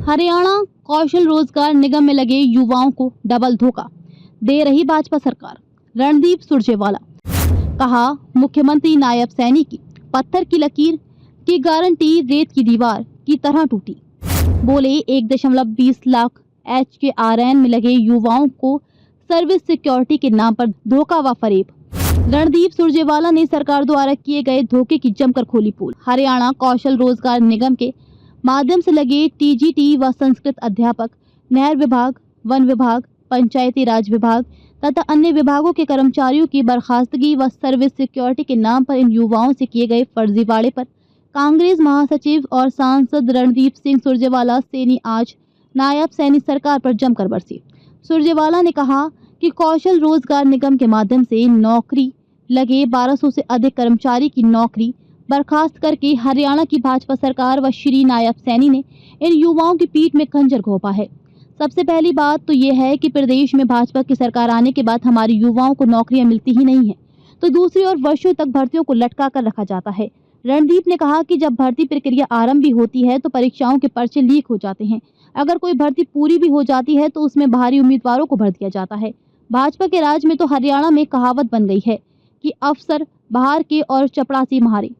हरियाणा कौशल रोजगार निगम में लगे युवाओं को डबल धोखा दे रही भाजपा सरकार। रणदीप सुरजेवाला कहा, मुख्यमंत्री नायब सैनी की पत्थर की लकीर की गारंटी रेत की दीवार की तरह टूटी। बोले 1.20 लाख HKRN में लगे युवाओं को सर्विस सिक्योरिटी के नाम पर धोखा व फरेब। रणदीप सुरजेवाला ने सरकार द्वारा किए गए धोखे की जमकर खोली पोल। हरियाणा कौशल रोजगार निगम के माध्यम से लगे TGT व संस्कृत अध्यापक, नहर विभाग, वन विभाग, पंचायती राज विभाग तथा अन्य विभागों के कर्मचारियों की बर्खास्तगी व सर्विस सिक्योरिटी के नाम पर इन युवाओं से किए गए फर्जीवाड़े पर कांग्रेस महासचिव और सांसद रणदीप सिंह सुरजेवाला सैनी आज नायब सैनी सरकार पर जमकर बरसे। सुरजेवाला ने कहा कि कौशल रोजगार निगम के माध्यम से नौकरी लगे 1200 से अधिक कर्मचारी की नौकरी बर्खास्त करके हरियाणा की भाजपा सरकार व श्री नायब सैनी ने इन युवाओं की पीठ में खंजर घोंपा है। सबसे पहली बात तो ये है कि प्रदेश में भाजपा की सरकार आने के बाद हमारे युवाओं को नौकरियां मिलती ही नहीं है, तो दूसरी ओर वर्षों तक भर्तियों को लटका कर रखा जाता है। रणदीप ने कहा कि जब भर्ती प्रक्रिया आरंभ भी होती है तो परीक्षाओं के पर्चे लीक हो जाते हैं। अगर कोई भर्ती पूरी भी हो जाती है तो उसमें बाहरी उम्मीदवारों को भर दिया जाता है। भाजपा के राज में तो हरियाणा में कहावत बन गई है कि अफसर बाहर के और चपरासी मारे।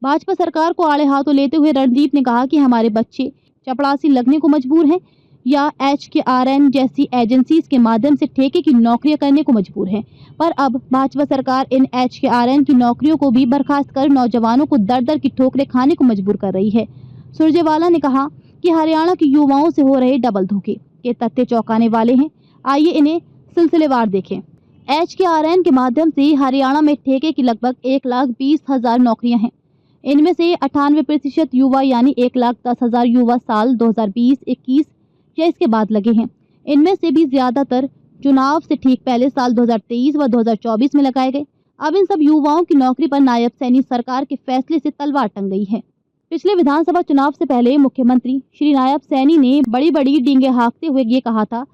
भाजपा सरकार को आड़े हाथों लेते हुए रणदीप ने कहा कि हमारे बच्चे चपरासी लगने को मजबूर हैं या HKRN जैसी एजेंसीज के माध्यम से ठेके की नौकरियां करने को मजबूर हैं। पर अब भाजपा सरकार इन HKRN की नौकरियों को भी बर्खास्त कर नौजवानों को दर दर की ठोकरें खाने को मजबूर कर रही है। सुरजेवाला ने कहा कि हरियाणा के युवाओं से हो रहे डबल धोखे के तथ्य चौंकाने वाले हैं। आइए इन्हें सिलसिलेवार देखें। HKRN के माध्यम से हरियाणा में ठेके की लगभग 1,20,000 नौकरियां हैं। इनमें से 98% युवा यानी 1,10,000 युवा साल 2020-21 या इसके बाद लगे हैं। इनमें से भी ज्यादातर चुनाव से ठीक पहले साल 2023 व 2024 में लगाए गए। अब इन सब युवाओं की नौकरी पर नायब सैनी सरकार के फैसले से तलवार टंग गई है। पिछले विधानसभा चुनाव से पहले मुख्यमंत्री श्री नायब सैनी ने बड़ी बड़ी डींगे हाँकते हुए ये कहा था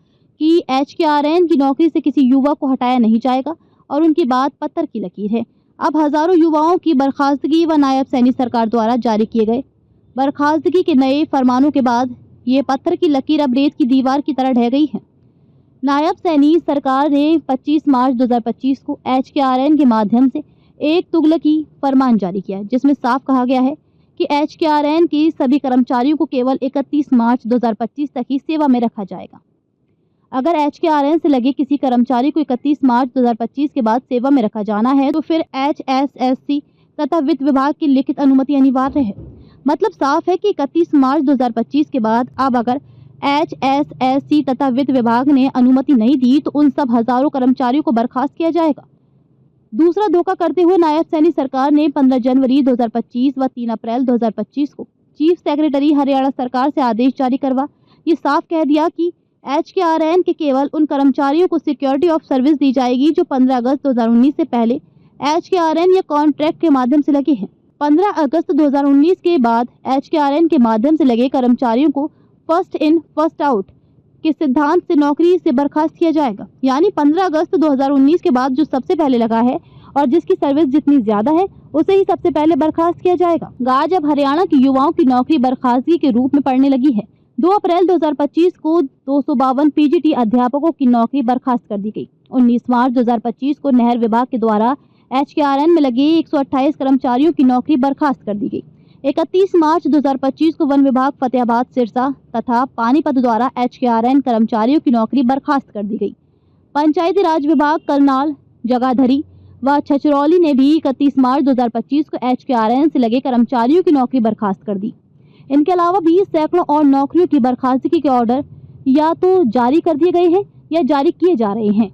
कि HKRN की नौकरी से किसी युवा को हटाया नहीं जाएगा और उनकी बात पत्थर की लकीर है। अब हजारों युवाओं की बर्खास्तगी व नायब सैनी सरकार द्वारा जारी किए गए बर्खास्तगी के नए फरमानों के बाद ये पत्थर की लकीर अब रेत की दीवार की तरह ढह गई है। नायब सैनी सरकार ने 25 मार्च 2025 को HKRN के माध्यम से एक तुगलकी फरमान जारी किया, जिसमें साफ कहा गया है कि HKRN के सभी कर्मचारियों को केवल 31 मार्च 2025 तक ही सेवा में रखा जाएगा। अगर HKRN से लगे किसी कर्मचारी को 31 मार्च 2025 के बाद सेवा में रखा जाना है तो फिर HSSC तथा वित्त विभाग की लिखित अनुमति अनिवार्य है। मतलब साफ है कि 31 मार्च 2025 के बाद अब अगर HSSC तथा वित्त विभाग ने अनुमति नहीं दी तो उन सब हजारों कर्मचारियों को बर्खास्त किया जाएगा। दूसरा धोखा करते हुए नायब सैनी सरकार ने 15 जनवरी 2025 व 3 अप्रैल 2025 को चीफ सेक्रेटरी हरियाणा सरकार से आदेश जारी करवा ये साफ कह दिया कि HKRN के केवल उन कर्मचारियों को सिक्योरिटी ऑफ सर्विस दी जाएगी जो 15 अगस्त 2019 से पहले HKRN या कॉन्ट्रैक्ट के माध्यम से लगे हैं। 15 अगस्त 2019 के बाद HKRN के माध्यम से लगे कर्मचारियों को फर्स्ट इन फर्स्ट आउट के सिद्धांत से नौकरी से बर्खास्त किया जाएगा। यानी 15 अगस्त 2019 के बाद जो सबसे पहले लगा है और जिसकी सर्विस जितनी ज्यादा है उसे ही सबसे पहले बर्खास्त किया जाएगा। आज अब हरियाणा के युवाओं की नौकरी बर्खास्तगी के रूप में पड़ने लगी है। 2 अप्रैल 2025 को 252 PGT अध्यापकों की नौकरी बर्खास्त कर दी गई। 19 मार्च 2025 को नहर विभाग के द्वारा HKRN में लगे 128 कर्मचारियों की नौकरी बर्खास्त कर दी गई। 31 मार्च 2025 को वन विभाग फतेहाबाद, सिरसा तथा पानीपत द्वारा HKRN कर्मचारियों की नौकरी बर्खास्त कर दी गई। पंचायती राज विभाग करनाल, जगाधरी व छछरौली ने भी 31 मार्च 2025 को HKRN से लगे कर्मचारियों की नौकरी बर्खास्त कर दी। इनके अलावा भी सैकड़ों और नौकरियों की बर्खास्तगी के ऑर्डर या तो जारी कर दिए गए हैं या जारी किए जा रहे हैं।